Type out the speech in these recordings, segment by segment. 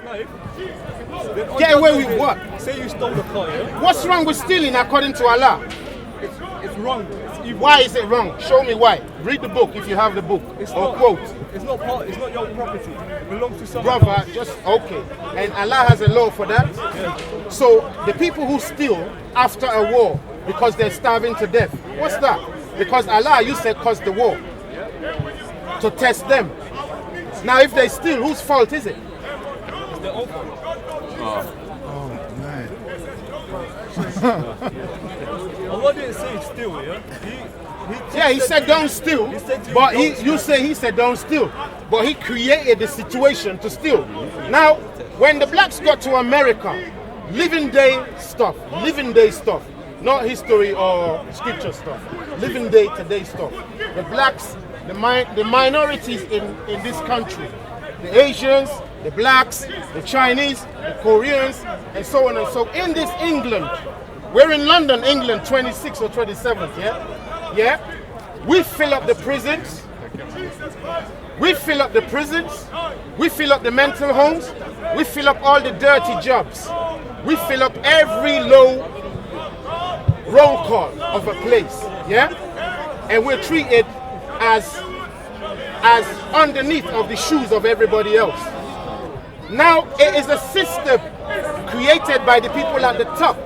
life. Get away with what? Say you stole the car, yeah? What's wrong with stealing according to Allah? It's wrong. It's evil. Why is it wrong? Show me why. Read the book if you have the book. It's or not, quote. It's not your property. It belongs to someone Brother, else. just okay. And Allah has a law for that. Yeah. So the people who steal after a war because they're starving to death, what's that? Because Allah used to cause the war to test them. Now if they steal, whose fault is it? It's their own fault. Allah didn't say steal, yeah? He said don't steal, but you say he said don't steal, but he created the situation to steal. Now, when the blacks got to America, living day stuff, not history or scripture stuff, living day today stuff. The blacks, the minorities in this country, the Asians, the blacks, the Chinese, the Koreans, and so on and so. In this England, we're in London, England, 26th or 27th, yeah? We fill up the prisons. We fill up the prisons. We fill up the mental homes. We fill up all the dirty jobs. We fill up every low roll call of a place, yeah? And we're treated as underneath of the shoes of everybody else. Now, it is a system created by the people at the top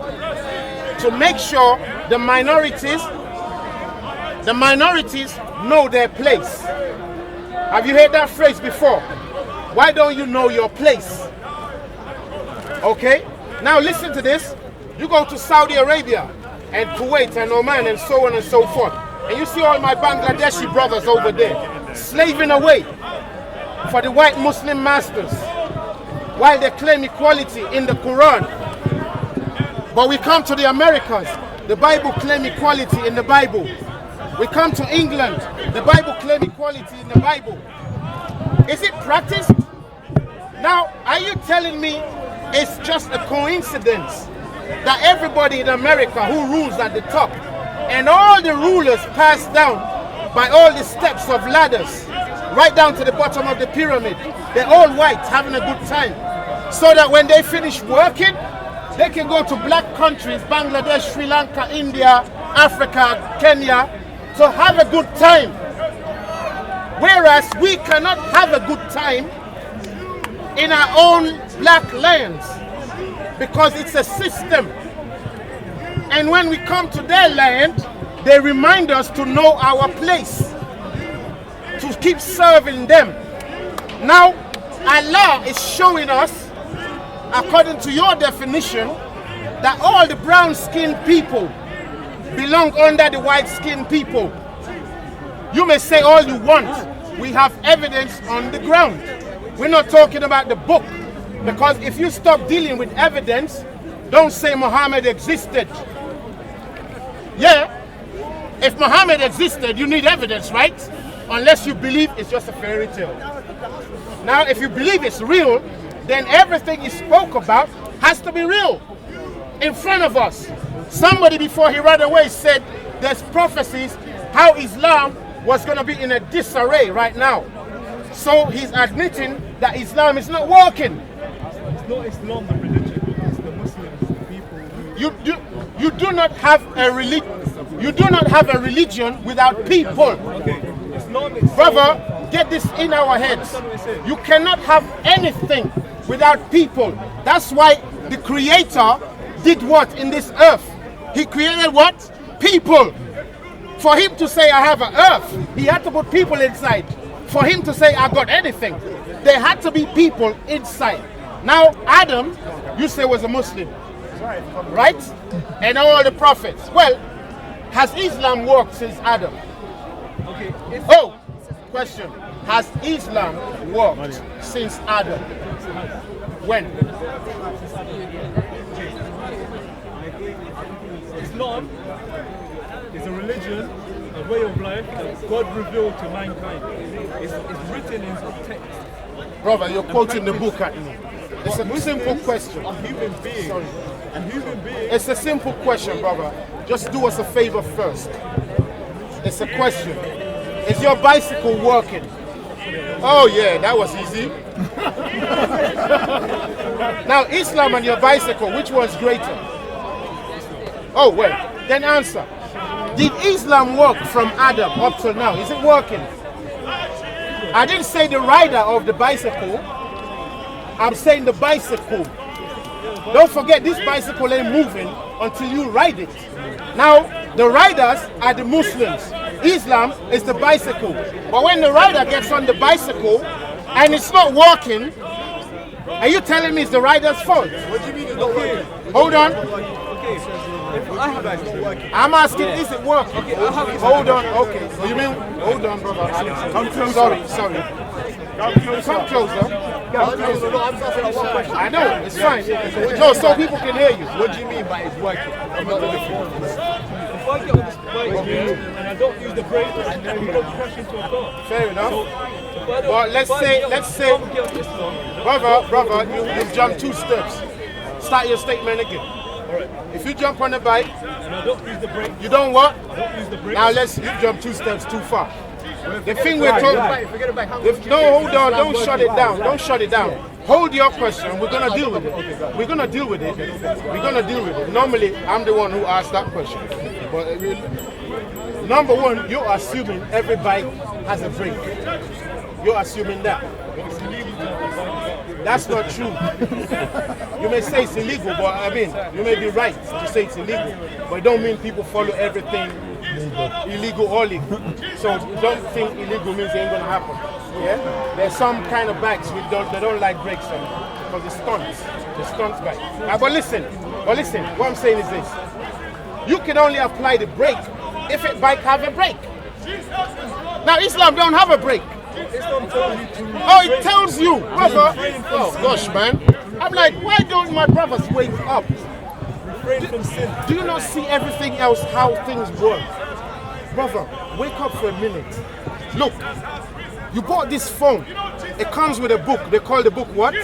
to make sure the minorities know their place. Have you heard that phrase before? Why don't you know your place? Okay? Now listen to this. You go to Saudi Arabia and Kuwait and Oman and so on and so forth. And you see all my Bangladeshi brothers over there slaving away for the white Muslim masters while they claim equality in the Quran. But we come to the Americas, the Bible claim equality in the Bible. We come to England, the Bible claim equality in the Bible. Is it practiced? Now, are you telling me it's just a coincidence that everybody in America who rules at the top and all the rulers pass down by all the steps of ladders right down to the bottom of the pyramid, they're all white having a good time, so that when they finish working, they can go to black countries, Bangladesh, Sri Lanka, India, Africa, Kenya, to have a good time. Whereas we cannot have a good time in our own black lands because it's a system. And when we come to their land, they remind us to know our place, to keep serving them. Now, Allah is showing us, according to your definition, that all the brown-skinned people belong under the white-skinned people. You may say all you want. We have evidence on the ground. We're not talking about the book, because if you stop dealing with evidence, don't say Muhammad existed. Yeah, if Muhammad existed, you need evidence, right? Unless you believe it's just a fairy tale. Now, if you believe it's real, then everything he spoke about has to be real in front of us. Somebody before he ran away said there's prophecies how Islam was going to be in a disarray right now. So he's admitting that Islam is not working. It's not Islam the religion, it's the Muslims, the people who... You do not have a religion. You do not have a religion without people. Okay. Islam itself... Brother, get this in our heads. You cannot have anything without people. That's why the Creator did what in this earth? He created what? People. For him to say I have an earth, he had to put people inside. For him to say I got anything, there had to be people inside. Now Adam, you say was a Muslim, right? And all the prophets. Well, has Islam worked since Adam? Okay. Oh, question. Has Islam worked since Adam? When? Islam is a religion, a way of life that God revealed to mankind. It's written in text. Brother, you're quoting the book at me. It's a simple question. A human being. Sorry. A human being. It's a simple question, brother. Just do us a favor first. It's a question. Is your bicycle working? Oh yeah, that was easy. Now, Islam and your bicycle, which one's greater? Oh, well, then answer. Did Islam work from Adam up till now? Is it working? I didn't say the rider of the bicycle. I'm saying the bicycle. Don't forget, this bicycle ain't moving until you ride it. Now, the riders are the Muslims. Islam is the bicycle. But when the rider gets on the bicycle and it's not working, are you telling me it's the rider's fault? What do you mean it's not working? Hold on. If I have it, I'm asking, is it working? Hold on. Okay. So you mean, hold on, brother. Come closer. Sorry. Come closer. I know, it's fine. No, so people can hear you. What do you mean by it's working? I'm not looking for if I get on this bike and I don't use the brake, we don't crash into a car. Fair enough. But Well, let's say, brother, you've jumped 2 steps. Start your statement again. Alright. If you jump on the bike, And I don't use the brake. you don't what? I don't use the brake. Now you've jumped 2 steps too far. The thing we're talking about. Forget about how No, hold on, don't shut it down. Don't shut it down. Hold your question. We're gonna deal with it. We're gonna deal with it. Normally, I'm the one who asked that question. But number one, you're assuming every bike has a brake. You're assuming that. That's not true. You may say it's illegal, but I mean, you may be right to say it's illegal, but it don't mean people follow everything illegal or legal. So don't think illegal means it ain't gonna happen. Yeah, there's some kind of bikes they don't like brakes on because the stunts bike. But listen, what I'm saying is this: you can only apply the brake if a bike have a brake. Now Islam don't have a brake. Oh, it tells you, brother. Oh gosh, man. I'm like, why don't my brothers wake up? Do you not see everything else, how things work? Brother, wake up for a minute. Look, you bought this phone. It comes with a book. They call the book what?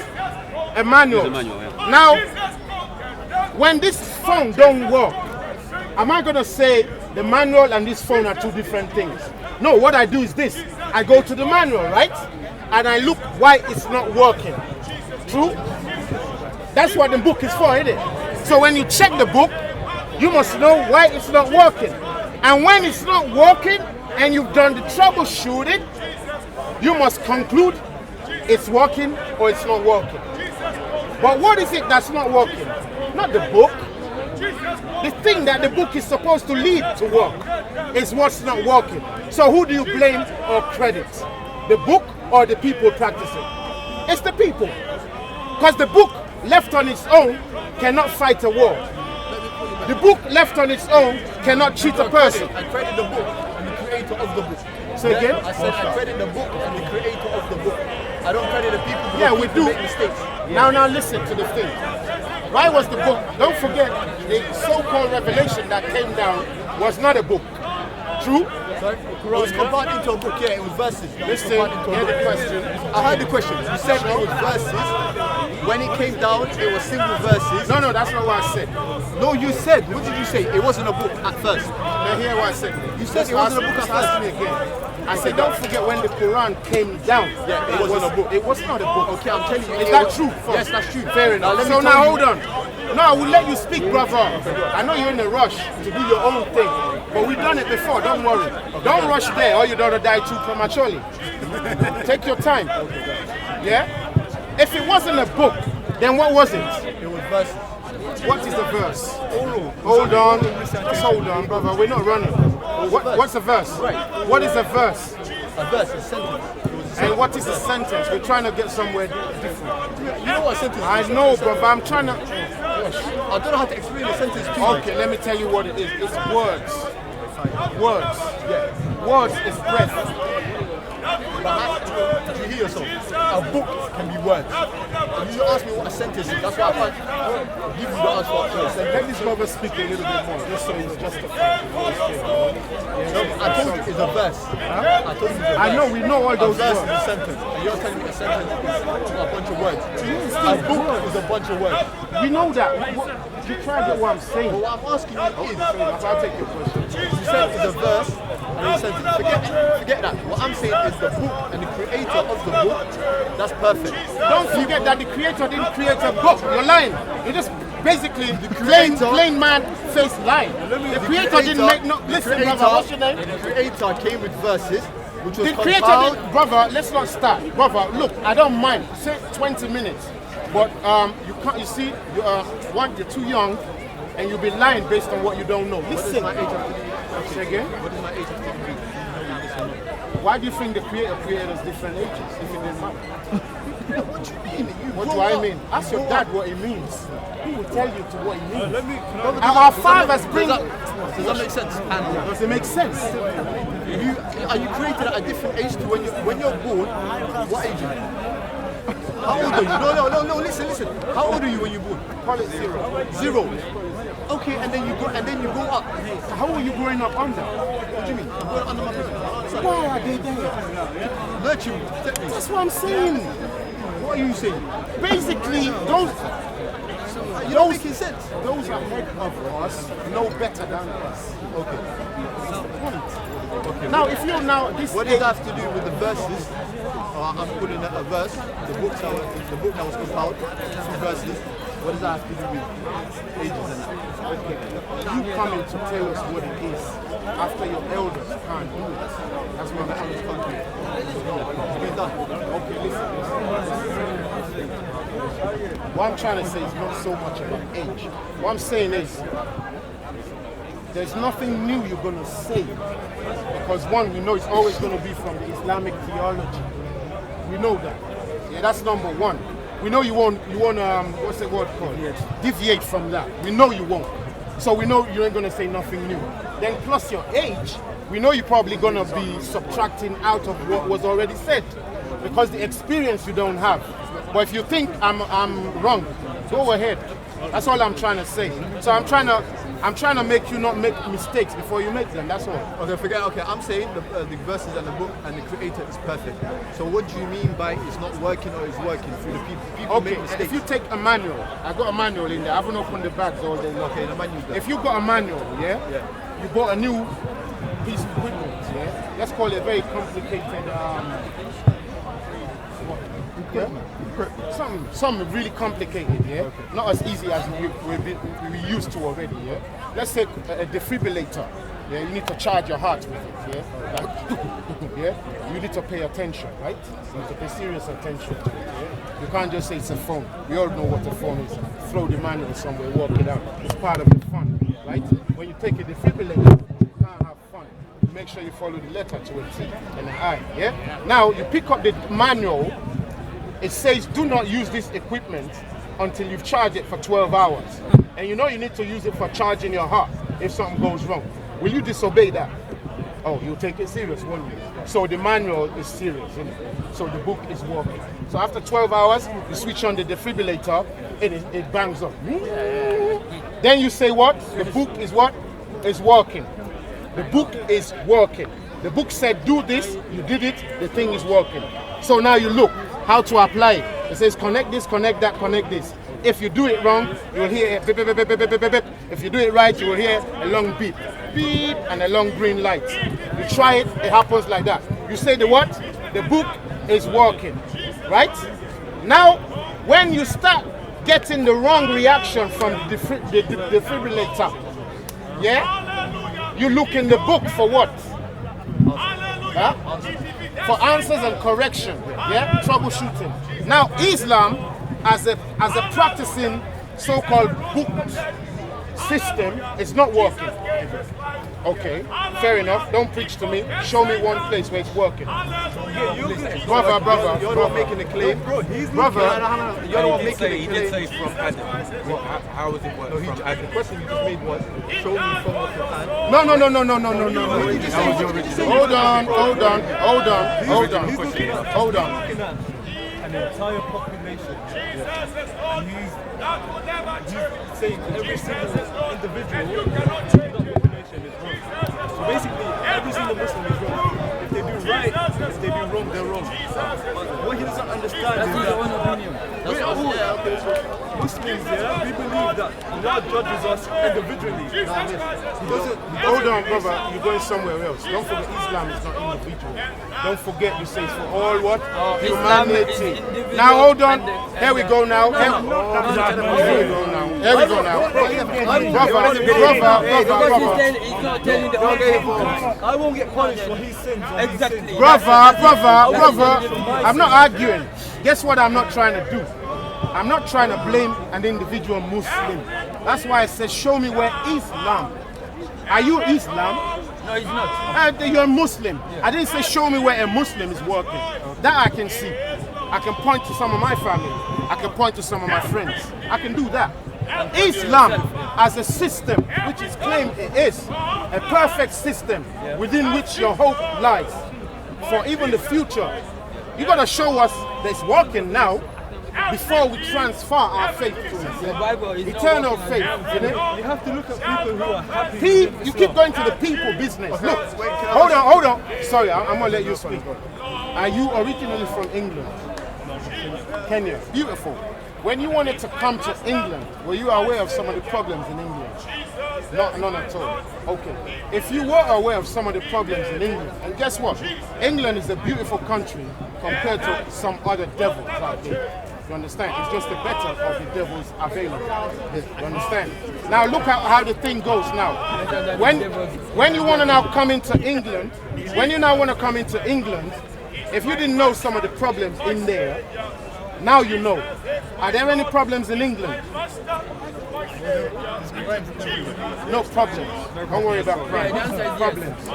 A manual. Now, when this phone don't work, am I going to say the manual and this phone are 2 different things? No, what I do is this. I go to the manual, right? And I look why it's not working. True? That's what the book is for, isn't it? So when you check the book, you must know why it's not working. And when it's not working and you've done the troubleshooting, you must conclude it's working or it's not working. But what is it that's not working? Not the book. The thing that the book is supposed to lead to work is what's not working. So who do you blame or credit? The book or the people practicing? It's the people. Because the book left on its own cannot fight a war. The book left on its own cannot cheat a person. I credit the book and the creator of the book. Say again? I said I credit the book and the creator of the book. I don't credit the people who Yeah, we do. make mistakes. Now listen to the thing. Why was the book? Don't forget, the so-called revelation that came down was not a book. True? Sorry? It was compiled into a book, yeah, it was verses. Listen, hear the question. I heard the question. You said it was verses. When it came down, it was single verses. No, that's not what I said. No, you said, what did you say? It wasn't a book at first. Now hear what I said. You said it wasn't a book at Ask first. me again. I said, don't forget when the Quran came down. Yeah, it wasn't a book. It was not a book. Okay, I'm telling you. Is it that was- true? Yes, that's true. Fair enough. let me So tell now you- hold on. No, I will let you speak, brother. I know you're in a rush to do your own thing, but we've done it before. Don't worry. Don't rush there, or you're gonna die too prematurely. Take your time. Yeah. If it wasn't a book, then what was it? It was verses. What is the verse? Hold on. Just hold on, brother. We're not running. What's a verse? What is a verse? A verse, a sentence. It was a And what is a sentence? We're trying to get somewhere different. You know what a sentence is? I know, brother. I'm trying to. I don't know how to explain a sentence to you. Okay, let me tell you what it is. It's words. Words. Yeah. Words is breath. Did you hear yourself? A book can be words. And you asked me what a sentence is. That's why I can't give you the answer for a sentence. Let this brother speak a little bit more, just so he's justified. I told you it's a verse. I told you it's a verse. I know, we know all A those verse words. is a sentence. And you're telling me a sentence is a bunch of words. A book is a bunch of words. We know that. You try to get what I'm saying. But what I'm asking you is, I'll take your question. you said it's a verse and a sentence. Forget that. What I'm saying is the book book and the creator of the book, that's perfect. Don't forget that the creator didn't create a book. You're lying. You just basically plain man face lying. The creator didn't make no. Listen, brother, what's your name? The creator came with verses, which was The creator compiled. did, brother. Let's not start, brother. Look, I don't mind. Say 20 minutes, but you can't. You see, you're too young, and you'll be lying based on what you don't know. What is Listen. my age of the Say again. What is my age of the Why do you think the creator created us different ages if it didn't matter? What do you mean? What do I mean? Ask your dad what it means. He will tell you to what it means. Can I, Our fathers bring. Does that make sense? Does it make sense? Are you created at a different age to when you're born? What age are you? How old are you? No, listen. How old are you when you're born? Call it 0. 0. Okay, and then you go up. How are you growing up under? What do you mean? I'm going under my prison. Why are they there? Nurture you, protect me. That's what I'm saying. What are you saying? Basically, those You're not making sense. those ahead of us know better than us. Okay. Now, if you're now this What does that have to do with the verses? I'm putting a verse. The book that was compiled. The verses. What does that have to do with ages and that? you coming to tell us what it is after your elders can't do it. That's what the elders can't do. It's been done. Okay, listen. What I'm trying to say is not so much about age. What I'm saying is there's nothing new you're going to say. Because one, we know it's always going to be from the Islamic theology. We know that. Yeah, that's number one. We know you won't what's the word called? Deviate from that. We know you won't. So we know you ain't going to say nothing new. Then plus your age, we know you're probably going to be subtracting out of what was already said. Because the experience you don't have. But if you think I'm wrong, go ahead. That's all I'm trying to say. So I'm trying to make you not make mistakes before you make them. That's all. Okay, forget. Okay, I'm saying the verses and the book and the creator is perfect. So what do you mean by it's not working or it's working through the people? People Okay, make mistakes. if you take a manual, I got a manual in there. I haven't opened the bags all day long. Okay, the manual's there. If you got a manual, Yeah. you bought a new piece of equipment, yeah. Let's call it a very complicated. Something really complicated, yeah. Okay. Not as easy as we used to already, yeah. Let's say a defibrillator, yeah. You need to charge your heart with it, yeah. Like, yeah. You need to pay attention, right? You need to pay serious attention to it, yeah. You can't just say it's a phone. We all know what a phone is. Throw the manual somewhere, walk it out. It's part of the fun, right? When you take a defibrillator, you can't have fun. Make sure you follow the letter to a T and an I, yeah. Now you pick up the manual. It says do not use this equipment until you've charged it for 12 hours. And you know you need to use it for charging your heart if something goes wrong. Will you disobey that? Oh, you'll take it serious, won't you? So the manual is serious, isn't it? So the book is working. So after 12 hours, you switch on the defibrillator, it bangs up. Then you say what? The book is what? Is working. The book is working. The book said do this, you did it, the thing is working. So now you look how to apply it. It says connect this, connect that, connect this. If you do it wrong, you'll hear beep, beep, beep, beep, beep, beep, beep. If you do it right, you will hear a long beep, beep, and a long green light. You try it, it happens like that. You say the what? The book is working, right? Now, when you start getting the wrong reaction from the defibrillator, yeah, you look in the book for what? Huh? For answers and correction, yeah, troubleshooting. Now, Islam, as a practicing so-called book system, is not working. Okay, fair enough. Don't preach to me. Show me one place where it's working. Brother. You're the one making the claim. Brother. You're the one making the claim. He did say it's from Adam. How was it work from The Adam? question you just made was, show me from what you can. No. Hold on. An entire population. And he's saying every single individual in that population is wrong. So basically, every single Muslim is wrong. If they do right, if they do wrong, they're wrong. What he doesn't understand is that Muslims, yeah, we believe that Allah judges us individually. Hold on, brother. You're going somewhere else. Don't forget, Islam is not individual. Don't forget, you say it's for all what? Humanity. Now hold on. Here we go now. Here we go now. Here we go now. Brother. He's not telling the whole thing. I won't get punished for his sins. Exactly. Brother. I'm not arguing. Guess what I'm not trying to do? I'm not trying to blame an individual Muslim. That's why I said, show me where Islam. Are you Islam? No, he's not. You're a Muslim. I didn't say show me where a Muslim is working. That I can see. I can point to some of my family. I can point to some of my friends. I can do that. Islam as a system, which is claimed it is, a perfect system within which your hope lies for even the future. You got to show us that it's working now before we transfer our faith to it. The Bible is eternal faith. You have to look at people who are happy. You keep going to the people business. Look, hold on. Sorry, I'm going to let you speak. Are you originally from England? Kenya. Beautiful. When you wanted to come to England, were you aware of some of the problems in England? None at all. Okay. If you were aware of some of the problems in England, and guess what? England is a beautiful country compared to some other devils out there. You understand? It's just the better of the devils available. You understand? Now look at how the thing goes now. When you want to now come into England, if you didn't know some of the problems in there, now you know. Are there any problems in England? No problems. Don't worry about crime. Problems.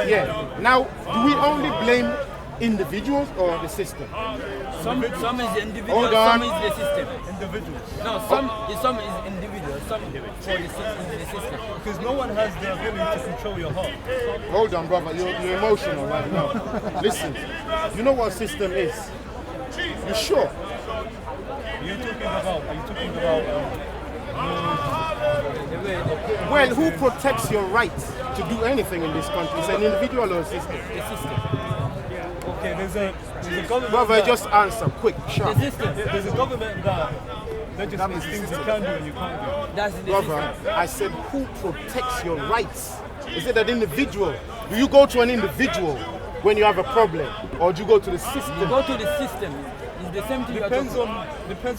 Yeah. Now, do we only blame individuals or the system? Some is individual, Hold on. some is the system. Individuals. No, some is individual, some for the system. Because no one has the ability to control your heart. Hold on, brother. You're emotional right now. Listen, you know what system is? You sure? Are you talking about Well, who protects your right to do anything in this country? Is it an individual or a system? Okay, there's a government. Brother, just answer, quick, sharp. There's a government that legislates things you can do and you can't do. That's the Brother, system. I said, who protects your rights? Is it an individual? Do you go to an individual when you have a problem, or do you go to the system? You go to the system. It's the same thing. Depends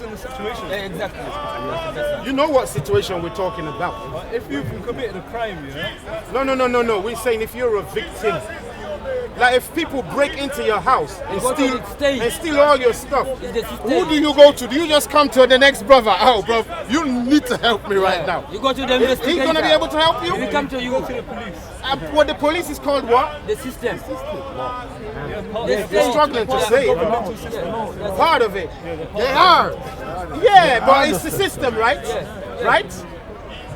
on the situation. Exactly. You know what situation we're talking about. If you've committed a crime, you know. No. We're saying if you're a victim. Like if people break into your house and steal all your stuff, who do you go to? Do you just come to the next brother? Oh, bro, you need to help me right now. You go to the investigator. He's gonna be able to help you? You come to You go to the police. What the police is called what? the system. They're struggling to say it. Part of it. They are. Yeah, but it's the system, right? Right?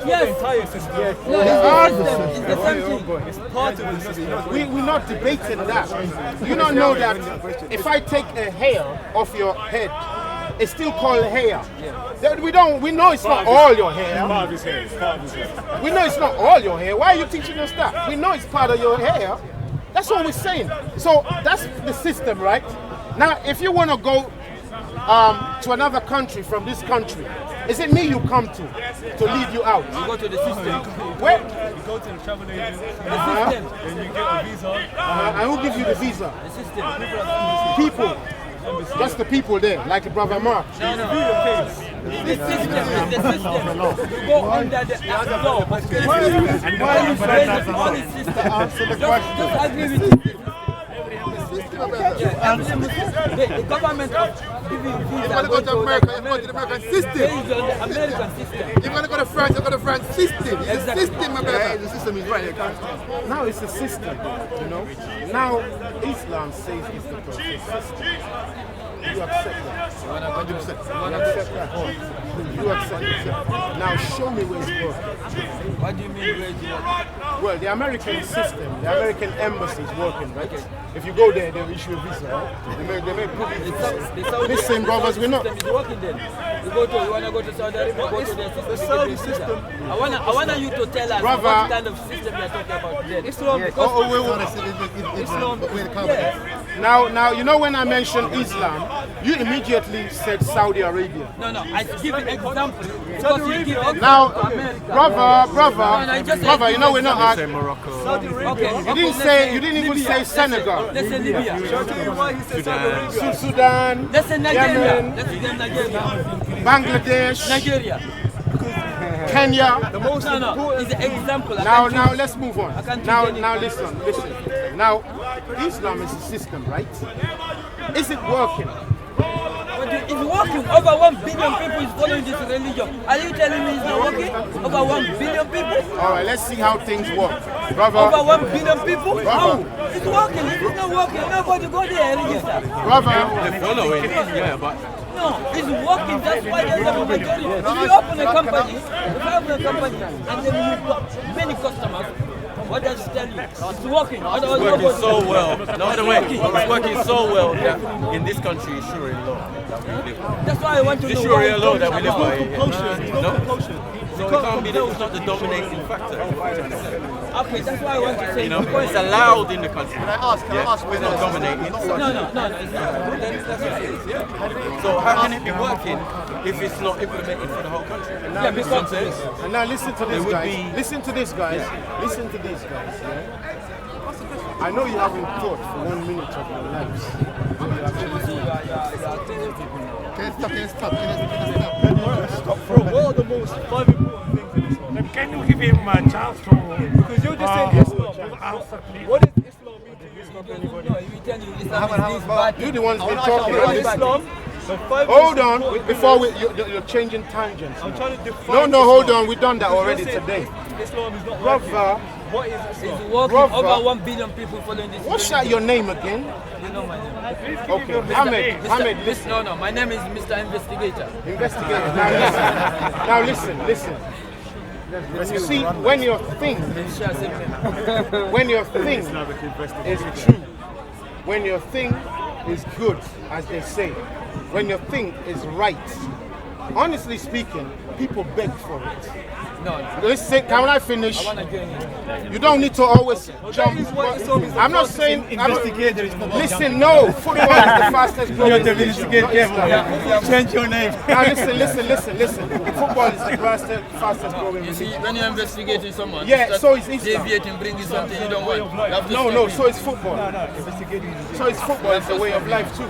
Yes. The entire system. No, it's the same thing. It's part of the system. We're not debating that. You don't know that if I take a hair off your head, it's still called hair. We know it's not all your hair. Part of his hair. We know it's not all your hair. Why are you teaching us that? We know it's part of your hair. That's what we're saying. So that's the system, right? Now, if you want to go to another country from this country, is it me you come to lead you out? You go to the system. Where? You go to the travel agent, The system. and you get a visa. And who gives you the visa? The system. People. Just the people there, like Brother Mark. No. It's the system. It's the system. You go under the law. And why you praise all the system? Just agree with it. The government of giving visa. You're going to go to America, you're going to the American system. Based on the American system. You're going to go to France, you're going to France system. It's Exactly. the system, my brother. The system is right. Now it's a system, you know. Now Islam says it's the perfect system. You accept that. 100%. You accept that. You accept it. Now show me where it's working. What do you mean where it's working? Well, the American system, the American embassy is working, right? If you go there, they'll issue a visa, right? They may put it. Listen, brothers, we're not. System is working then. You want to go to Saudi Arabia, go to the Saudi system. I want you to tell us Brother. what kind of system you're talking about then. Islam, Islam, Yes. Now, you know when I mentioned Islam, you immediately said Saudi Arabia. No, I give an example. Because you give example Now, to America. brother, you know we're not Say arguing. Morocco. Okay. You didn't even say Senegal. Let's say Libya. Sudan, Let's say Nigeria. Yemen, Let's say Nigeria. Bangladesh, Nigeria. Kenya. No, it's an example. Now let's move on. can't Now take listen. Now, Islam is a system, right? Is it working? But it's working. Over 1 billion people is following this religion. Are you telling me it's not working? Over 1 billion people? All right, let's see how things work, brother. Over 1 billion people? How? It's working. If it's not working, nobody go there and register. Brother, They follow it, yeah, but No, it's working. That's why there's a majority. If you open a company, and then you've got many customers, what does it tell you? It's working. Otherwise, working nobody- so well. No other way. It's working so well that in this country it's Sharia law that we live by. That's why I want to It's know Sharia why law it's that we live by. Compulsion. No? So it can't be that it's not the dominating factor. Okay, that's why I want to say. You know, it's allowed in the country. Can I ask It's whether not dominating. No, it's not. So how can it be working if it's not implemented for the whole country? Yeah, because and now listen to this, would guys. be- Listen to this, guys. Listen to this, guys. Yeah? I know you haven't thought for 1 minute of your lives. Can you stop? What are the most 5 important things in Islam? Can you give him a chance to Because you're just saying Islam. answer, please? What does Islam mean to you? Islam to anybody? no, we tell you Islam is this bad. You're the ones been What talking. is Islam? The 5 Hold most on, important before things. you're changing tangents. I'm trying to define. No, hold Islam. on. We've done that Because already you're saying today. Islam is not Brother, What is It's Islam? working. Brother. Over 1 billion people following this. what's that your name again? You know my name. Okay, Ahmed, listen. No, my name is Mr. Investigator. Investigate. Now listen. You see, when your thing is true, when your thing is good, as they say, when your thing is right, honestly speaking, people beg for it. No, Listen, can I finish? I want to join you. You don't need to always jump. is what Islam is I'm not about. saying investigator is not. Listen, no, football is the fastest growing religion. Change your name. Now listen. Football is the fastest growing You see, religion. when you're investigating someone, Yeah, you start so it's Islam. deviating, bringing something you don't want. You have to No, stop it. so it's football. So it's football, it's a way of life too.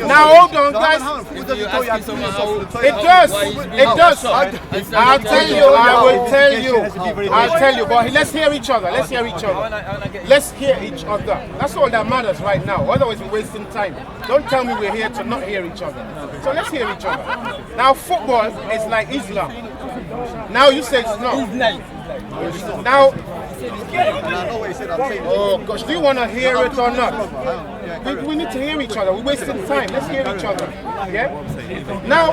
Now hold on, guys. If you're asking someone how, It does. It does. I'll tell you. I will tell you. I'll tell you. But let's hear each other. Let's hear each other. Let's hear each other. That's all that matters right now. Otherwise, we're wasting time. Don't tell me we're here to not hear each other. So let's hear each other. Now, football is like Islam. Now you say it's not. Now, oh gosh, do you want to hear it or not? We need to hear each other. We're wasting time. Let's hear each other. Yeah? Now,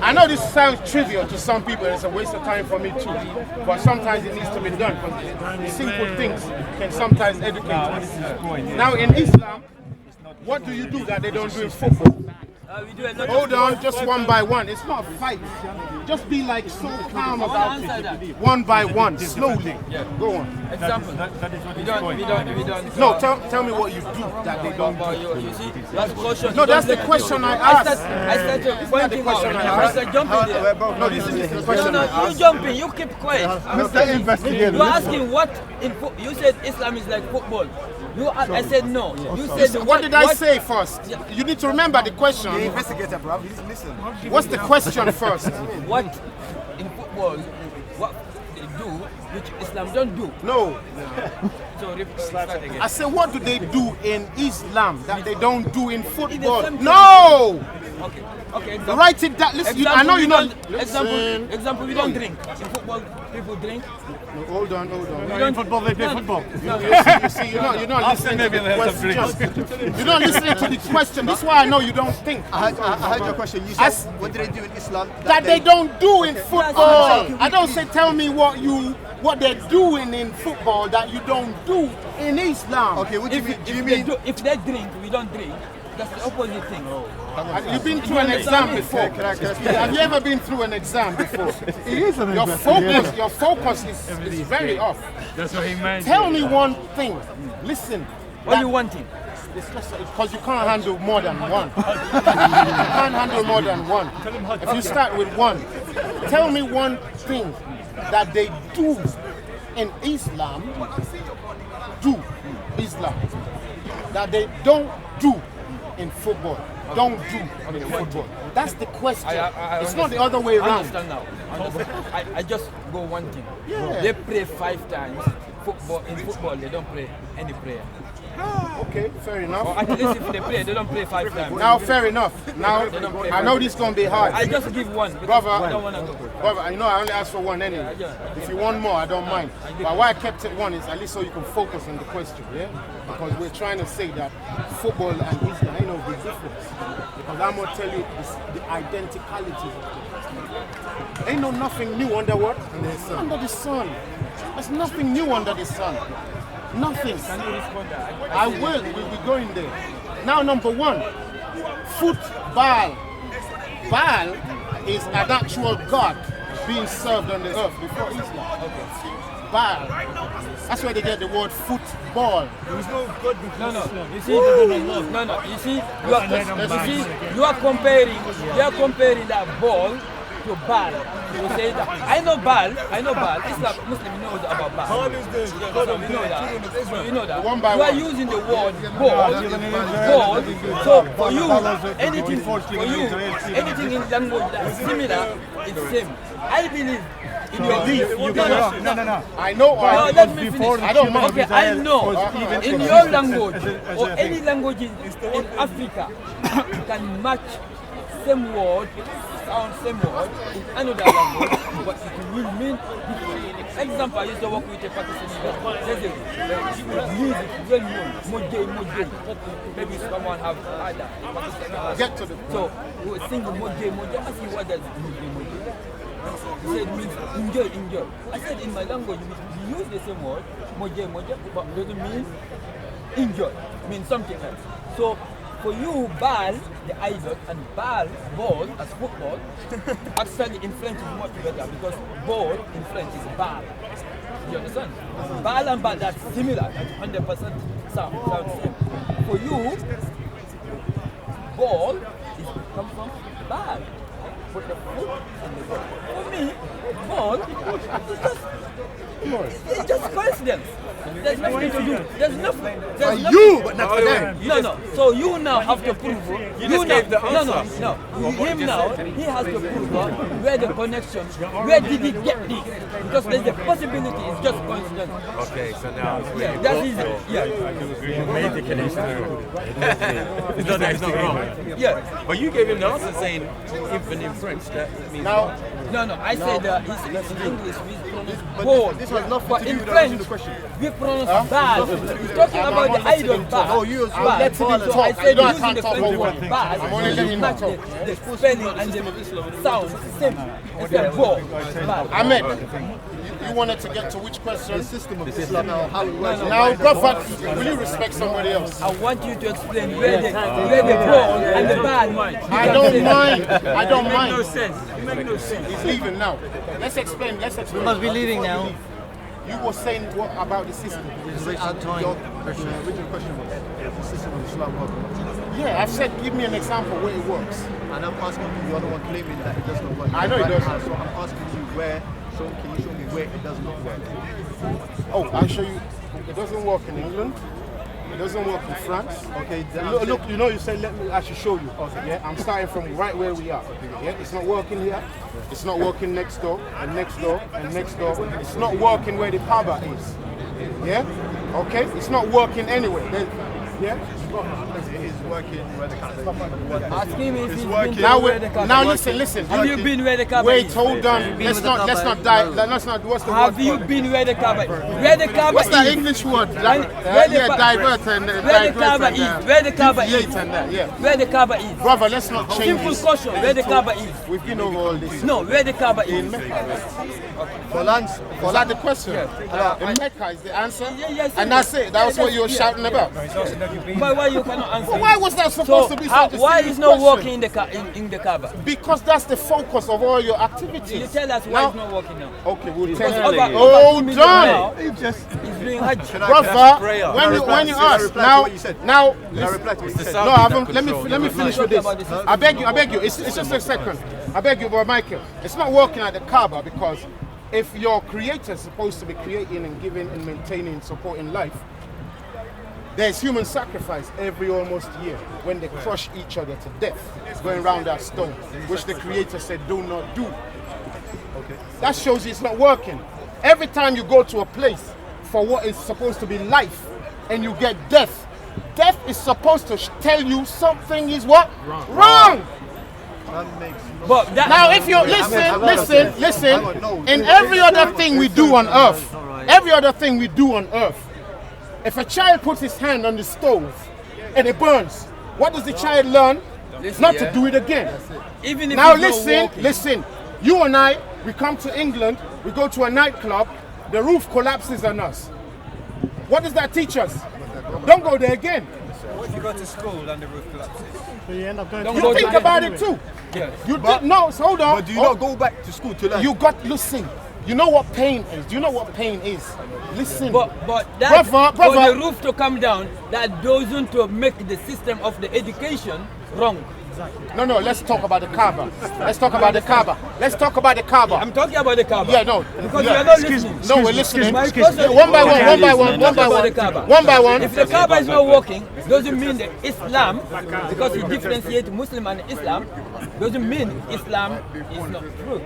I know this sounds trivial to some people. It's a waste of time for me too. But sometimes it needs to be done because simple things can sometimes educate us. Now, in Islam, what do you do that they don't do in football? we do a lot Hold on, just one by one. It's not a fight. Just be like so calm about it. One by one, slowly. Go on. example. We don't. No, tell me what you do that they don't do. You see, that's caution. No, that's the question I asked. I started pointing question out. I I asked. started jumping there. No, this is the question I No, asked. you jumping. You keep quiet. Mr. Investigator. You're asking what in you said Islam is like football. I said no. You said What did I say first? You need to remember the question. Investigator, bro. Listen. What's the question first? what in football, what they do, which Islam don't do. No. So start again. I said, what do they do in Islam that they don't do in football? same No! Okay. Example. Write it down. Listen, I know you know. Example, we don't drink. In football, people drink. No, hold on. In football, they play football. You see, you're not listening to the question. You're not listening to the question. This is why I know you don't think. I heard your question. You said, what do they do in Islam? That they don't do in football. I don't say tell me what they're doing in football that you don't do in Islam. Okay, what do you mean? If they drink, we don't drink. That's the opposite thing. And you've been through an exam before. Have you ever been through an exam before? Your focus is very off. That's what he meant. Tell me one thing. Listen. What do you want him? Because you can't handle more than one. You can't handle more than one. If you start with one, tell me one thing that they do in Islam, that they don't do in football. Don't do in football. That's the question. It's not the other way I around. understand now. I just go one thing. Yeah. They pray 5 times. In football, they don't pray any prayer. Okay, fair Or enough. at least if they pray, they don't pray 5 times. Now, fair enough. Now, I know this is going to be hard. I just give one because Brother, I don't want to go. Brother, you know I only asked for one anyway. If you want more, I don't mind. But why I kept it one is at least so you can focus on the question, yeah? Because we're trying to say that football and Islam ain't no big difference. Because I'm going to tell you the identicality of it. Ain't no nothing new under what? Under the sun. There's nothing new under the sun. Nothing. Can you respond that? I will. We'll be going there. Now, number one, football. Baal is an actual god being served on the earth before Islam. Baal. That's where they get the word football. There was no God before No. Islam. You see, no. You see, you are comparing that ball to Baal. You say that. I know Baal. Islam, Muslim knows about Baal. Baal is the God of the children of Israel. You know that. One by You are one. using the word ball. So for you, anything in language that's similar, it's same. I believe in your No. I know. No, let me finish. I don't mind. Okay, I know. In your language or any language in Africa, you can match same word, sound same word in another language, but it will mean different. Example, I used to work with a Pakistani guy. There's a music well known, Moje. Maybe someone have heard that. Get to the So we would sing Moje. I asked him what does Moje. He said it means enjoy. I said in my language we use the same word, Moje, but it doesn't mean enjoy. It means something else. So for you, Baal, the idol, and Baal, ball, as football, actually in French is much better because ball in French is Baal. You understand? Baal and Baal, that's similar, that's 100% sound same. For you, ball is come from Baal. Put the foot and the ball. For me, ball it's just coincidence. There's nothing to do. There's nothing. You, but not for them. No. So you now have to prove. You just gave the answer. No. Him now, he has to prove where the connection, where did he get this? Because there's a possibility, it's just coincidence. Okay, so now it's where you That got is your- it. Yeah. You made the connection. It's not that it's not wrong. Yeah. But you gave him the answer saying even in French that means now. No. I said it's in English we pronounce But ball. this has nothing But to do in with the French original question. we pronounce bad. We're talking about the idol bad. Oh, you I'm letting him So talk. I I said don't using can't the talk French over word him. bad. I'm only letting him match talk. the spelling and the sound same. It's a ball. Bad. Ahmed, you wanted to get to which question? The system of Islam now, how it works. Now, Prophet, will you respect somebody else? I want you to explain where the ball and the bad mind. I don't mind. I don't No mind. sense. It makes no sense. He's leaving now. Let's explain. We must be leaving now. You were saying what about the system? Your original question was the system of Islam. how it works. Yeah, I've said give me an example where it works. And I'm asking you, you're the one claiming that it does not work. I know it doesn't. So I'm asking you where, can you show me where it does not work? Oh, I'll show you. It doesn't work in England. It doesn't work in France. Okay, Look, you know, you said I should show you. Okay, yeah, I'm starting from right where we are. Yeah, it's not working here. It's not working next door and next door and next door. It's not working where the Kaaba is. Yeah, okay, it's not working anywhere. Yeah. it is working where the Kaaba is. Ask him if he's been Now, where the Kaaba now is. listen. Have you been where the Kaaba Wait, is? hold on. Let's not die. Let's not. What's the Have word you for it? been where the Kaaba is? Where the Kaaba What's that is? English word? Where the Divert and Where the Kaaba is? Where the Kaaba is? deviate and that. Yeah, Where the Kaaba is? brother, let's not change Simple this. question. Where the Kaaba is? We've been over all this. No, where the Kaaba is? For lands, Was that the question? Yeah. In Mecca is the answer? Yes. And that's it. That was what you were shouting about. But why why you cannot answer. Why was that supposed to be such a why serious is not question? working in the Kaaba? Because that's the focus of all your activities. You tell us why Now- it's not working now. Okay, we'll Because tell you. over Hold 2 million now on. is doing Hajj. Brother, prayer. when you Can I ask, reply to now, what you said? now, Can I reply to what you said? no, I haven't, let me finish with this. Talk about this. I beg you, it's just a second. I beg you, but Michael, it's not working at the Kaaba because if your creator is supposed to be creating and giving and maintaining and supporting life, there's human sacrifice every almost year when they crush each other to death, going around that stone, which the creator said do not do. Okay. That shows you it's not working. Every time you go to a place for what is supposed to be life and you get death, death is supposed to tell you something is what? Wrong. That makes no But that, Now, if you listen, in every other thing we do on earth, if a child puts his hand on the stove and it burns, what does the child learn? Listen, Not yeah. to do it again. even if Now it's not working, listen. You and I, we come to England, we go to a nightclub, the roof collapses on us. What does that teach us? Don't go there again. What if you go to school and the roof collapses? don't You go think to about it too. Yes. You did no, hold on. But do you not go back to school to learn? You got listen. You know what pain is? Do you know what pain is? Listen. But that Brother. for the roof to come down, that doesn't to make the system of the education wrong. No, let's talk about the Kaaba. Let's talk about the Kaaba. I'm talking about the Kaaba. Yeah, no. Because yeah. you are not listening. No, we're listening. My question One by is- one, one by one, I'm one by talking about one. the Kaaba. One by one. If the Kaaba is not working, doesn't mean that Islam, because you differentiate Muslim and Islam, doesn't mean Islam is not true.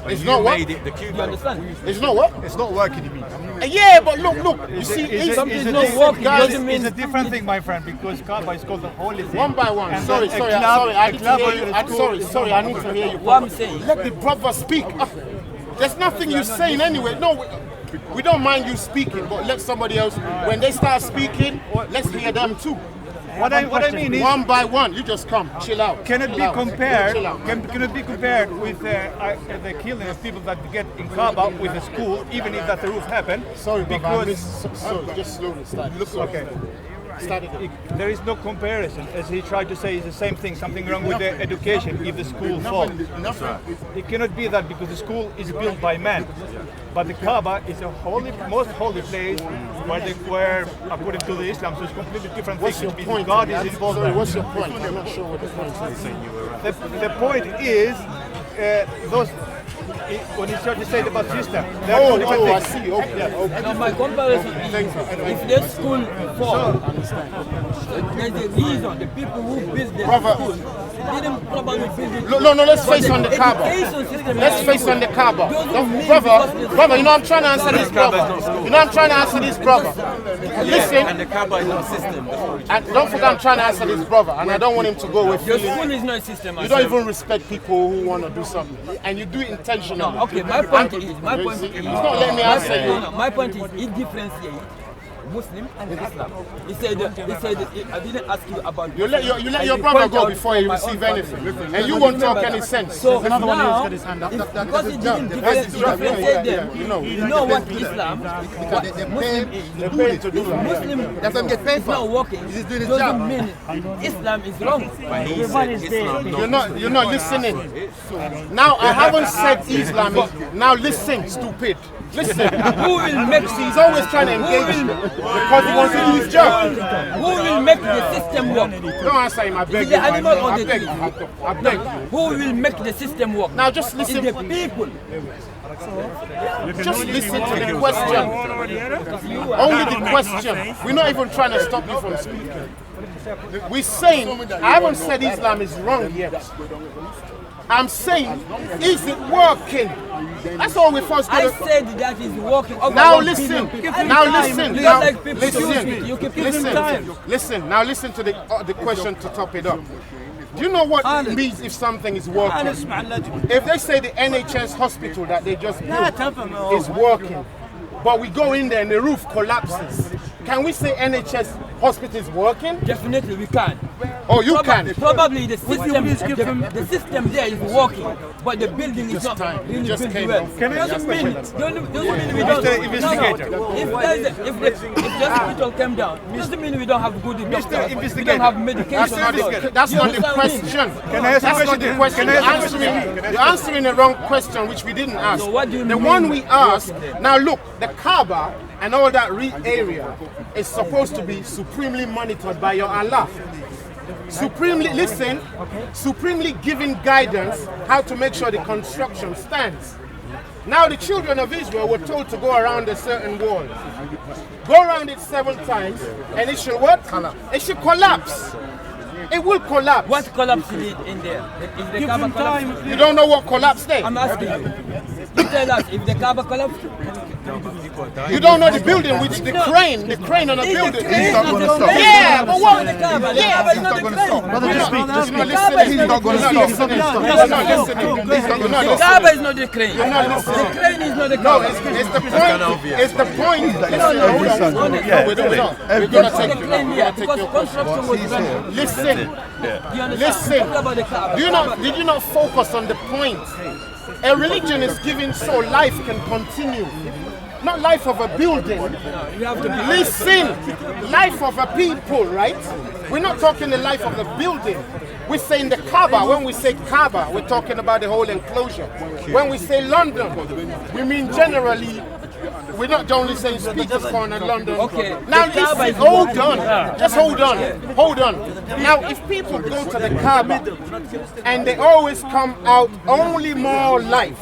It's not what? You understand? It's not what? It's not working, you mean? Yeah, but look. You see, Something's not working, guys, doesn't mean It's a different thing, my friend, because Kaaba is called the holy thing. one by one. And Sorry, then a sorry, club- sorry. I a need to club hear or you. a I'm school sorry. I need to hear you. What I'm saying. Let the brother speak. There's nothing you're saying anyway. No, we don't mind you speaking, but let somebody else. When they start speaking, let's hear them too. What I mean is, One by one, you just come, chill out. can it chill be out. compared? Chill out. Can it be compared with the killing of people that get in Kaaba with the school, even if that the roof happened? Sorry, Baba, I because missed- sorry, just slowly start. okay. Start again. There is no comparison, as he tried to say, is the same thing. Something wrong with the education if the school falls. It cannot be that because the school is built by man, but the Kaaba is a most holy place where according to the Islam, so it's completely different What's thing. your It means point? God is involved. Sorry, there. what's your point? I'm not sure what the point is. The point is when he started to say about system. there are Oh, two different I things. see. Okay. Now my comparison is, if the school falls, there's a reason. The people who built the Brother. school didn't probably build it. No, let's face on the Kaaba. Education system Let's is face on the Kaaba. Doesn't Don't- mean Brother, because you know I'm trying to answer this, brother. You know I'm trying to answer this, brother. Listen, And the Kaaba is not a system. That's what we and don't forget I'm trying to answer this, brother, and I don't want him to go with Your feelings. school is not a system. You don't even respect people who want to do something, and you do it intentionally. No, okay, my point is, He's not letting me answer you. No, my point is, it differentiates Muslim and Islam. He said, I didn't ask you about. You let your brother go before he receive anything, and you won't talk any sense. So Another now, one who's got his hand up. because he didn't That's his job. differentiate Yeah, them, yeah, you know what Islam, what Muslim is. They're paid to do that. Muslim That's what I'm getting paid is for. not working. He's doing his Doesn't job. mean Islam is wrong. But he said Islam, You're not listening. Now I haven't said Islam is. Now listen, stupid. Listen. Who will make He's always trying to engage you because he wants to do his job. Who will make the system work? Don't answer him, I beg the you. animal or I the beg tree? you. I beg you. Who will make the system work? Now just It's listen. the people. Just listen to the question. Only the question. We're not even trying to stop you from speaking. We're saying, I haven't said Islam is wrong yet. I'm saying, is it working? That's all we're first I going to... said that is working. Over Now 1 listen, billion people. now Time. listen, You now don't like people to speak. You keep giving time. listen. Now listen to the question to top it up. Do you know what it means if something is working? If they say the NHS hospital that they just built is working, but we go in there and the roof collapses, can we say NHS hospital is working? Definitely we can. Oh, you can. Probably the system there is working, but the building is not really just built came well. off. Doesn't mean we don't. Mr. Investigator. If the hospital came down, doesn't mean we don't have good doctors. We Investigator. don't have medication. That's not the question. Can I ask a That's not the question? question. Can I ask a You're answering the wrong question, which we didn't ask. So what do you the mean? one we asked. Now look, the Kaaba and all that area is supposed to be supremely monitored by your Allah. Supremely, listen, supremely giving guidance how to make sure the construction stands. Now the children of Israel were told to go around a certain wall. Go around it 7 times and it should what? It should collapse. It will collapse. What collapse is in there? Is the Kaaba collapse? You don't know what collapsed there? I'm asking you. You tell us if the Kaaba collapsed. You don't know the building, which the crane on the building. He's not going to stop. Yeah, but what? The Kaaba Yeah, is not the crane. Brother, just speak. Just You're speak. not listening. He's not going to You're stop. not listening. The Kaaba is not the crane. You're not listening. The crane is not the No, Kaaba. it's the point. It's the point. Listen, hold on. We're gonna take you. Crane here because construction was done. Listen. You understand? Listen. Talk about the Kaaba. Did you not focus on the point? A religion is given so life can continue. Not life of a building. You have to be. Listen, life of a people, right? We're not talking the life of the building. We're saying the Kaaba. When we say Kaaba, we're talking about the whole enclosure. When we say London, we mean generally. We're not only saying Speaker's Corner, London. Okay. Now The Kaaba listen, is hold on. Just hold on. Hold on. Now if people go to the Kaaba and they always come out only more life,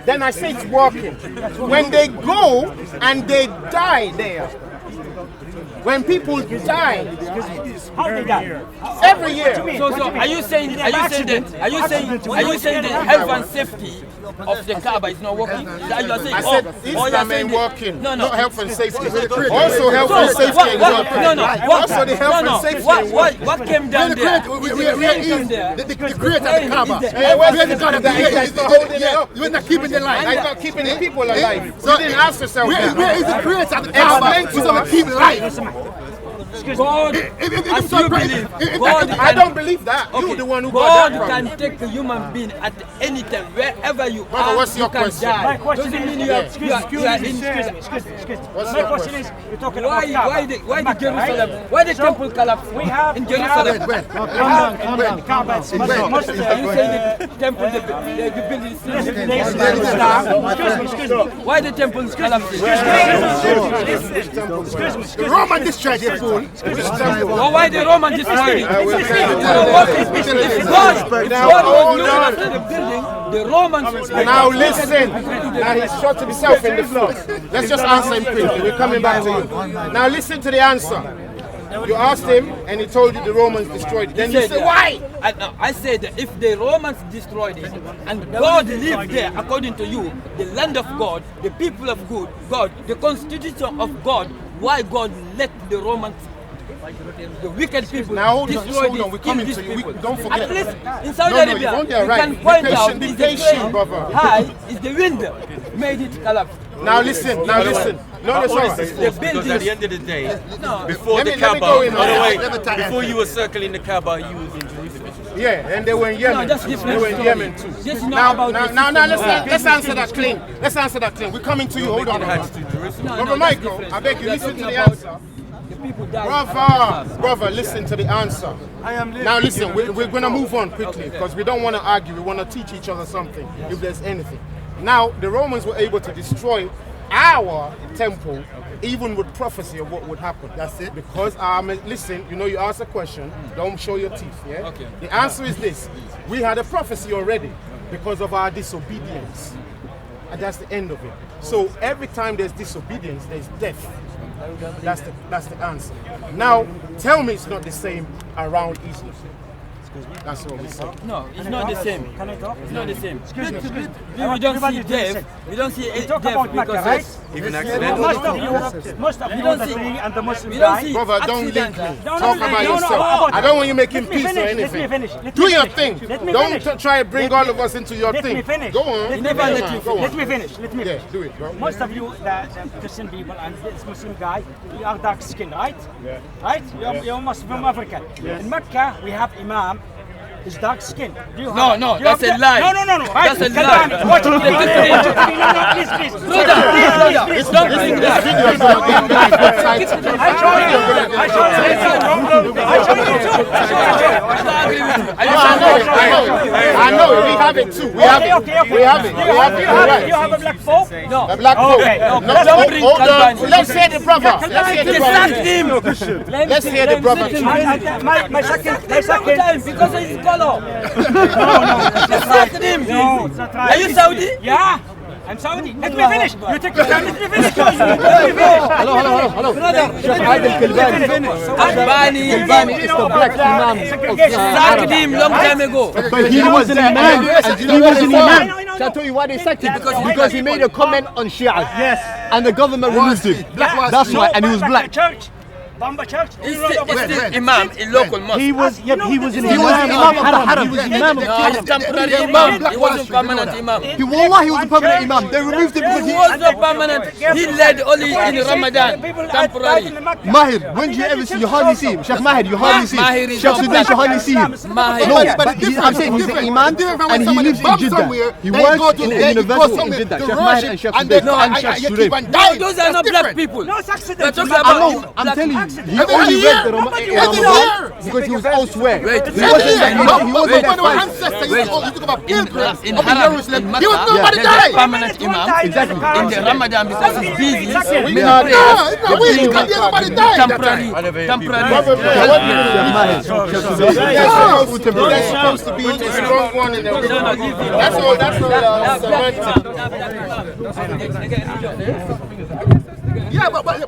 then I say it's working. When they go and they die there, when people die, How they die? every year, So are you saying the health and safety of the Kaaba is not working? Is that you are saying? I said you're Islam saying ain't the- working. No. Not health and safety. Also health and So, safety ain't working. Also the health and safety ain't working. What came down there? The creator of the Kaaba. Hey, where's We're the the God of the guy's not holding it up? We're not keeping the line. That's not keeping the people alive. You didn't ask yourself that. Where is the creator of the Kaaba? Explain to We're going us. to keep life. God, as you believe, God I can- don't believe that. You're Okay, the one who God got that from. can take a human being at any time, wherever you Brother, are, what's you your can question? die. My question Doesn't mean is, you are, excuse you are me, in. excuse me. What's My your question question? is, you're talking about Kaaba. Why the Mecca, Jerusalem? right? Why the So, temple collapsed we have in Jerusalem? Calm down. Kaaba is much You say the temple, the building is still Listen, Islam. Excuse me. Why the temple collapsed? The Roman destroyed their fool. Well, why the Roman destroyed it? If God was looking after the building, the Romans. Now listen. Now he shot himself in the foot. Let's just answer him quickly. We're coming back to you. Now listen to the answer. You asked him and he told you the Romans destroyed it. Then you say why? I said that if the Romans destroyed it and God lived there, according to you, the land of God, the people of God, the constitution of God, why God let the Romans, the wicked people, Now hold on, destroy just hold this, on. We're coming kill to these you. people? Don't forget. At least in Saudi No, you Arabia, won't get you right. can Be point patient, out be is the patient, crane brother. high, is the wind made it collapse. Now listen. Now listen. No, that's all Honestly, right. because at the end of the day, before Let the me Kaaba, go in by the on way, that. before you were circling the Kaaba, you was in Jerusalem. Yeah, and they were in Yemen. that's They different were in story. Yemen too. This is not Now, about now, the now, now, system. let's answer that clean. Let's answer that clean. We're coming to you. Hold on. Hajj to Jerusalem. Brother that's Michael, different. I beg you, We are listen to talking the about answer. The people died. Brother, listen to the answer. Now listen, we're going to move on quickly because we don't want to argue. We want to teach each other something, if there's anything. Now, the Romans were able to destroy our temple, even with prophecy of what would happen. That's it. Because, listen, you know, you asked a question, don't show your teeth, yeah? Okay. The answer is this. We had a prophecy already because of our disobedience. And that's the end of it. So every time there's disobedience, there's death. That's the answer. Now, tell me it's not the same around Islam. That's what we say. No, it's not the same. Can I talk? It's not the same. Excuse me. We don't see death. We don't see We talk death about Mecca, because right? Even Most accidentally. of you, the Sunni and the Muslim we don't guys. see Brother, don't link accidents. me. No, Talk no, about no, yourself. no. I don't want you making Let me peace or finish, anything. let me finish, let me Do your finish. thing. Let me Don't finish. try to bring all of us into your Let thing. me finish. Go on. Let me Never finish. let you Go on. Let me finish. Let me Yeah, finish. do it, bro. Most of you, the Christian people and this Muslim guy, we are dark skinned, right? Yeah. Right? You're Muslim from Africa. In Mecca, we have Imam. Is dark skin. Do you No, have, no, do you that's have a lie. No, no, no. Right? That's a Kalbani, lie. watch it. Watch it. No, no, please, please. Slow down, please, don't bring that. Video is gonna give you a good sight. I show you. I show you. I show you too. I know it. We have it too. We have it. We have it. We have it. You're right. You have a black folk? No. A black folk. Okay. No, Don't bring hold on. Kalbani. Let's hear the brother. Let's hear the Sack brother. him. Let's hear the brother. My second. Because of his color. No, Sack him. no, it's not right. Are you Saudi? Yeah. I'm Saudi. Let me finish. You take your time. Let me finish. Let me finish. Kalbani is the black imam of Sacked him long time ago. But he wasn't an imam. He wasn't an imam. Shall I tell you why they sacked him? Because he made a comment on Shia. Yes. And the government removed him. That's why, and he was black. Church. Bamba Church. He's still imam in local mosque. He was an He was imam of Haram. He was imam of No, he's Haram. temporary imam. He wasn't permanent imam. Wallah, he was a permanent imam. They removed him because He he was not permanent. He led only in Ramadan. Temporary. Mahir, when do you ever see? You hardly see him. Sheikh Mahir, you hardly see Mahir him. is Sheikh not Sudan, black. you hardly see him. Mahir. No, but I'm saying he's an imam and he lives in Jeddah. He works in a university in Jeddah. Sheikh Mahir and Sheikh Sudan and Sheikh Shureib. No, those are not black people. No, it's We're accident. talking I about know, I'm black telling people. you, he only read the Ramadan because he was elsewhere. Wait, He wasn't there. He wasn't there fighting. In Haram, in Makkah, there's a permanent imam. Exactly. In the Ramadan, because he's busy, Exactly. many No, prayers, no, they we bring can't him everybody die. temporary. That's supposed to be the strong one in the room. That's all. That's semantics. Yeah, but as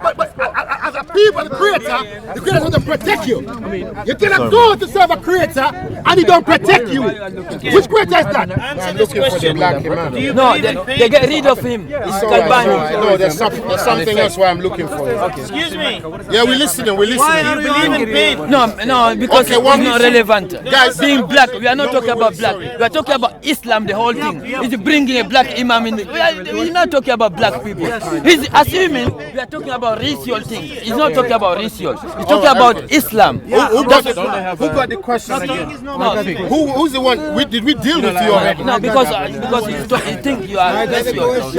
a people, the creator doesn't protect you. You cannot go to serve a creator and he don't protect you. Which creator is that? I'm looking for the black imam. No, they get rid of him. It's It's all right, it's all right. Kalbani. No, there's something else where I'm looking for. Excuse me. Yeah, we're listening. We're Why do listening. you believe in pain? No, because Okay, it's one not minute. relevant. Guys, Being black, we are not talking about black. We are talking about Islam, the whole thing. He's bringing a black imam in. We're not talking about black people. He's assuming we are talking about racial things. He's not talking about racial. He's talking about Islam. Who got the question again? Who's the one? Did we deal with you already? No, because he think you are racial. Because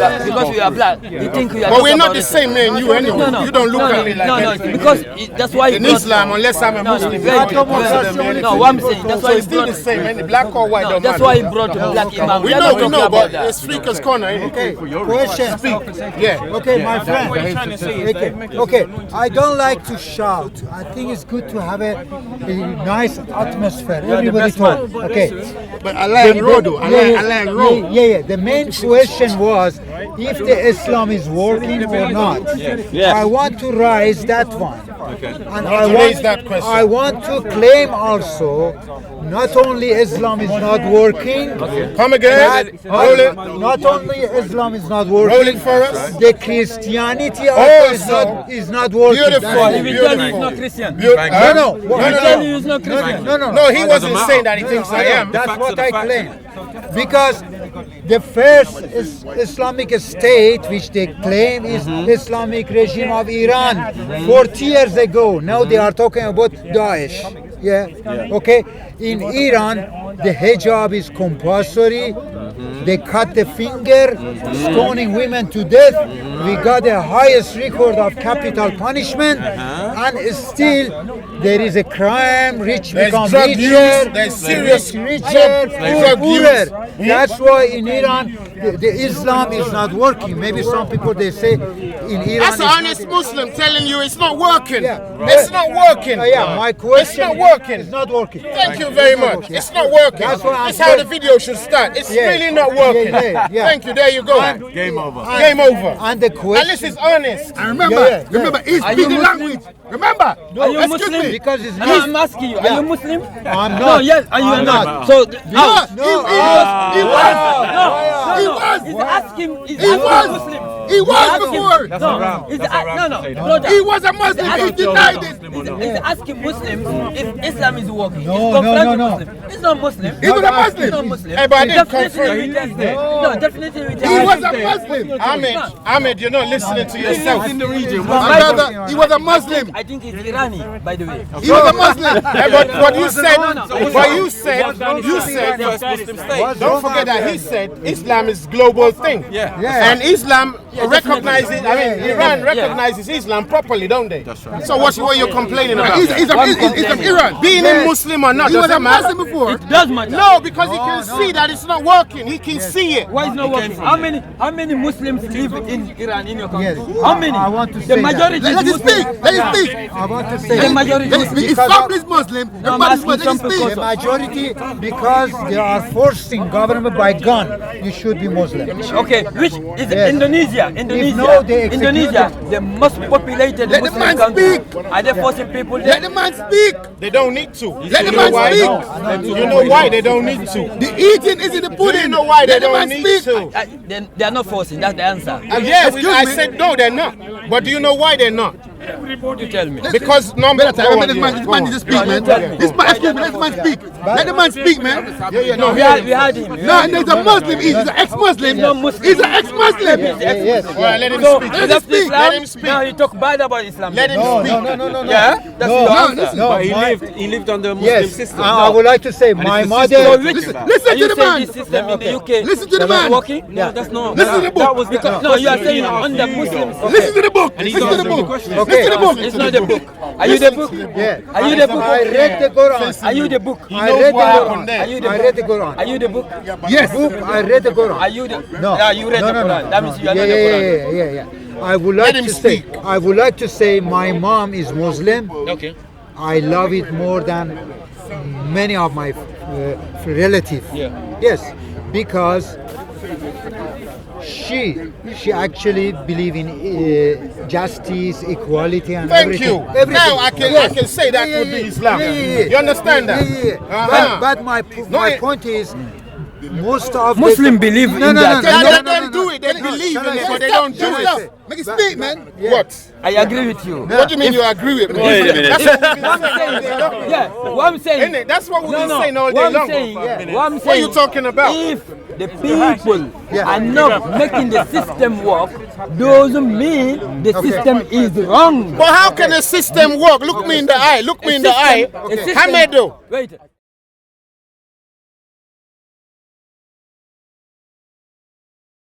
you are black. He think you are. But we're talking not about the racial. same man. You anyway. No. You don't look at me like No, anything. because that's why In Islam, unless I'm a Muslim. No, what I'm saying, that's So why he it's still brought. the same, man. Black or white, No, don't that's matter. why he brought a black imam. We are know, not we talking know, about but that. it's Speaker's Corner, ain't it? Question. Speak. Yeah. Okay, my friend. Okay, I don't like to shout. I think it's good to have a nice atmosphere. Everybody talk. Okay. But Allah Rodo, Allah Rodo. Yeah. The main question was if the Islam is working or not. I want to raise that one. And Raise that question. I want to claim also not only Islam is not working. Come again. Roll it. Not only Islam is not working. Roll it for us. The Christianity also is not working. Beautiful. That's He it. will tell you he's not Christian. No. He's not Christian. No, he wasn't saying that he thinks I am. That's what I claim. Because the first Islamic state which they claim is Islamic regime of Iran 40 years ago. Now they are talking about Daesh. Yeah. Okay. In Iran, the hijab is compulsory. They cut the finger, stoning women to death. We got the highest record of capital punishment, and still there is a crime. Rich There's become drug richer, use, there's serious richer, drug poorer. use. That's why in Iran, the Islam is not working. Maybe some people they say in Iran. That's an it's honest Muslim telling you it's not working. Yeah. It's not working. Yeah, my question It's not working. is not working. Thank you very much. It's not working. That's what I'm That's how the saying. video should start. It's Yeah. really not working. Yeah. Thank you. There you go. Game over. Game over. And the And question. this is honest. And remember, Yeah. remember, he Are speaks you the Muslim? language. Remember? Are you Excuse Muslim? me. Because it's No, I'm asking you. Are you Muslim? I'm No, not. yes. Are you I'm not? not. So, He was. He's asking, is he was. Muslim? He was before. No, brother. He was a Muslim. He denied it. He's asking Muslims if Islam is working. No, He's no, confronting no. Muslim. He's not Muslim. He was a Muslim. He's not Muslim. Hey, but I didn't Definitely reject it. No, definitely reject He it. was a Muslim. Ahmed, you're not listening to yourself. In the region. My brother, he was a Muslim. I think he's Irani, by the way. He was a Muslim. Hey, but what you said, First Muslim state. don't forget that he said Islam is global thing. Yeah. And Islam recognizes, Iran recognizes Islam properly, don't they? That's right. So what you're complaining about? He's from Iran. Being a Muslim or not He was a doesn't matter. Muslim before. It does matter. No, because he can see that it's not working. He can see it. Why is not working? How many Muslims live in Iran, in your country? Yes. How many? I want to The say that. majority Let is him speak. Muslim. Let him speak. I want to say The majority Let him speak. His family is Muslim. Everybody's Muslim. Let him some speak. the majority, because they are forcing government by gun, you should be Muslim. Okay, which is Yes. Indonesia? no, they execute Indonesia, the most populated Let the Muslim man country. speak. Are they forcing people Let there? the man speak. They don't need to. Let the You know man why? speak. You know why they don't need to? The eating is in the pudding. You know why they Let the don't man need speak. to? They are not forcing, that's the answer. Yeah, Excuse I me. said no, they're not. But do you know why they're not? You tell me. Because number Better time. Let this man needs to speak, man. This man, excuse me, let the man speak. Let the man speak, man. No, We had him. No, there's a Muslim. He's an ex-Muslim. He's an ex-Muslim. Yes. Well, let him So, speak. he Let him left speak. Islam, Let him speak. now he talk bad about Islam. Let him No, speak. no. Yeah? That's No, your no, answer. no. But my- he lived under a Muslim Yes, system. I would like to say my So mother. which, Listen are to you the saying man. this system in the UK Listen to the is not man. working? No, that's not. Listen to the book. That was because, no, you are saying under Muslims. Listen to the book. Listen to the book. Listen to the book. It's not the book. Are you the book? Yeah. Are you the book? I read the Quran. Are you the book? I read the what happened Quran. there. Are you the I book? read the Quran. Are you the book? Yes. I read the Quran. Are you the? No. Yeah, you read no, the no, Quran. no, That no. means you are yeah, not the yeah, Quran. yeah. I would like him to say. speak. I would like to say my mom is Muslim. Okay. I love it more than many of my relatives. Yeah. Yes, because she actually believe in justice, equality, and Thank everything. you. Everything. Now I can say that would be Islam. You understand that? But my point is, most of Muslim believe in that. Let them do it. They believe in it, but they don't do it. Make it speak, man. What? I agree with you. What do you mean you agree with me? Wait a minute. What I'm saying, yeah, what I'm saying. Innit? That's what we've been No, saying all day what I'm long. saying, what I'm What are saying, you talking about? if the people are not making the system work, doesn't mean the system is wrong. But how can a system work? Look me in the eye. Look me in the eye. A system- Hamedo. Wait.